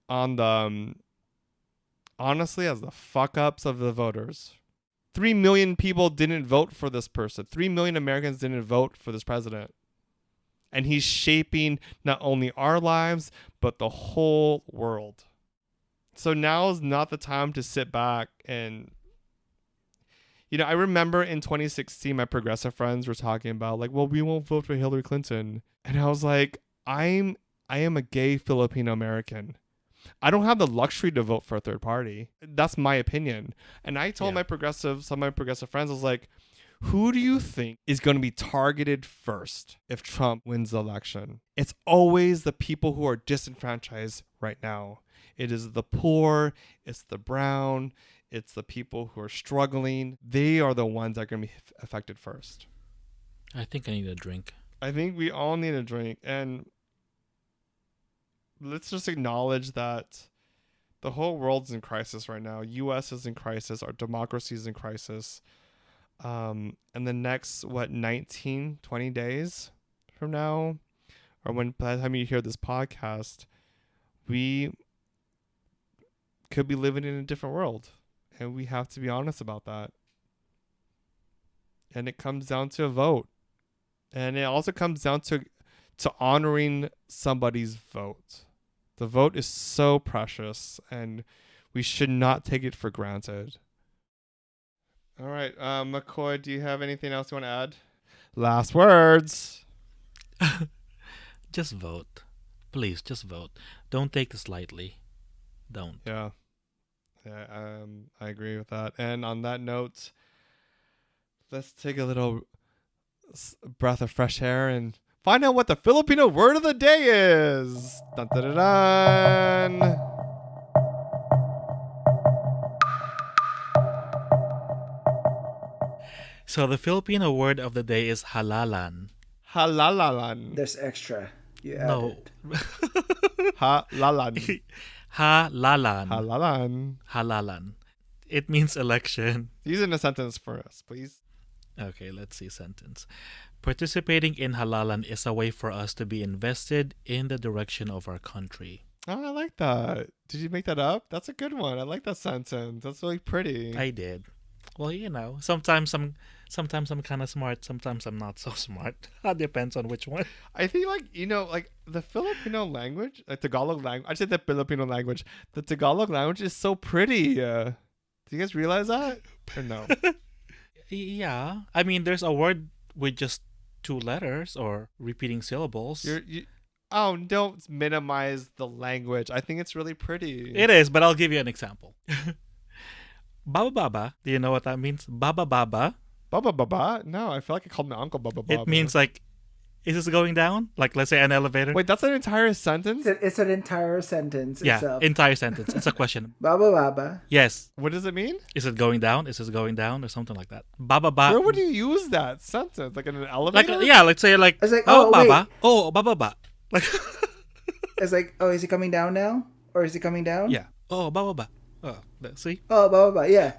on the honestly, as the fuck ups of the voters. 3 million people didn't vote for this person. 3 million Americans didn't vote for this president. And he's shaping not only our lives, but the whole world. So now is not the time to sit back and, I remember in 2016, my progressive friends were talking about, like, well, we won't vote for Hillary Clinton. And I was like, I am a gay Filipino American. I don't have the luxury to vote for a third party. That's my opinion. And I told some of my progressive friends, I was like, who do you think is going to be targeted first if Trump wins the election? It's always the people who are disenfranchised right now. It is the poor, it's the brown, it's the people who are struggling. They are the ones that are going to be affected first. I think I need a drink. I think we all need a drink. And let's just acknowledge that the whole world's in crisis right now. U.S. is in crisis. Our democracy is in crisis. And the next, 19, 20 days from now, or by the time you hear this podcast, we could be living in a different world. And we have to be honest about that. And it comes down to a vote. And it also comes down to honoring somebody's vote. The vote is so precious, and we should not take it for granted. All right, McCoy, do you have anything else you want to add? Last words. Just vote. Please, just vote. Don't take this lightly. Don't. Yeah. I agree with that. And on that note, let's take a little breath of fresh air and find out what the Filipino word of the day is. Dun, dun, dun, dun. So the Filipino word of the day is halalan. Halalalan. There's extra. You No. added. Halalan. Halalan. Halalan. Halalan. It means election. Use it in a sentence for us, please. Okay, let's see sentence. Participating in halalan is a way for us to be invested in the direction of our country. Oh, I like that. Did you make that up? That's a good one. I like that sentence. That's really pretty. I did. Well, sometimes I'm kind of smart, sometimes I'm not so smart. That depends on which one. I think like the Filipino language, like Tagalog language. I said the Filipino language. The Tagalog language is so pretty. Do you guys realize that or no? Yeah, I mean, there's a word with just 2 letters or repeating syllables. Oh, don't minimize the language. I think it's really pretty. It is, but I'll give you an example. Baba Baba, do you know what that means? Baba Baba. Baba Baba? No, I feel like I called my uncle Baba Baba. It means like, is this going down? Like, let's say an elevator. Wait, that's an entire sentence? It's an entire sentence Yeah, itself. entire sentence. It's a question. Baba Baba. Yes. What does it mean? Is it going down? Is this going down? Or something like that. Baba Baba. Where would you use that sentence? Like in an Like, elevator? yeah, let's say like, It's like, oh, oh, wait. Baba. Oh, Baba Baba. Like, It's like, oh, is he coming down now? Or is he coming down? yeah. Oh, Baba Baba. Oh, see? Oh, Baba Baba. Yeah.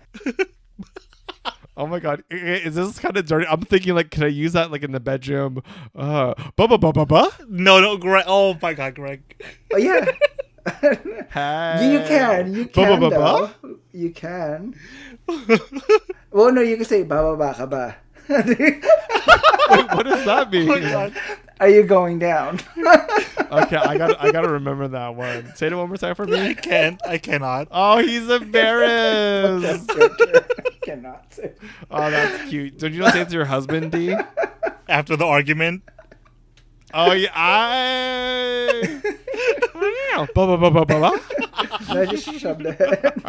Oh my god, is this kind of dirty? I'm thinking like, can I use that like in the bedroom? Baba Baba Baba? No, Greg. Oh my God, Greg. Oh, yeah. Hey. You can. You Baba can, Baba? though. You can. Well, no, you can say Baba Baka ba. Wait, what does that mean? Oh my God. Are you going down? Okay, I gotta remember that one. Say it one more time for I me. can't. I cannot. Oh, he's embarrassed. Cannot say. Oh, that's cute. Don't you know say it to your husband, D? After the argument. Oh yeah, I. Baba Baba Baba. I just shoved the head.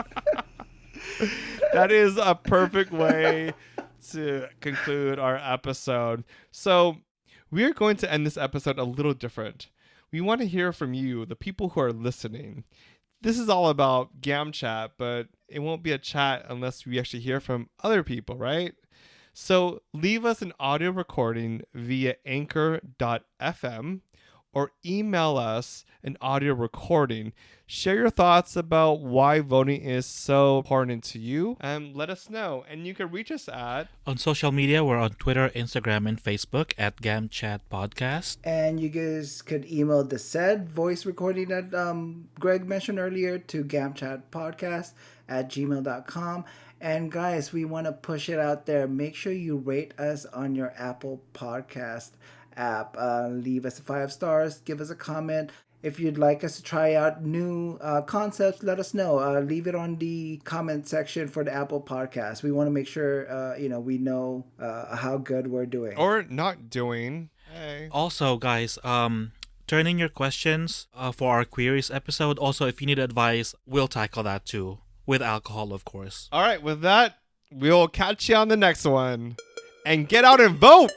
That is a perfect way to conclude our episode. So we are going to end this episode a little different. We want to hear from you, the people who are listening. This is all about Gam Chat, but it won't be a chat unless we actually hear from other people, right? So leave us an audio recording via anchor.fm or email us an audio recording. Share your thoughts about why voting is so important to you and let us know. And you can reach us at... On social media, we're on Twitter, Instagram, and Facebook at GamChat Podcast. And you guys could email the said voice recording that Greg mentioned earlier to gamchatpodcast@gmail.com. And guys, we want to push it out there. Make sure you rate us on your Apple Podcast app. Leave us 5 stars. Give us a comment. If you'd like us to try out new concepts, let us know. Leave it on the comment section for the Apple Podcast. We want to make sure we know how good we're doing. Or not doing. Hey. Also, guys, turn in your questions for our queries episode. Also, if you need advice, we'll tackle that too. With alcohol, of course. All right, with that, we'll catch you on the next one. And get out and vote!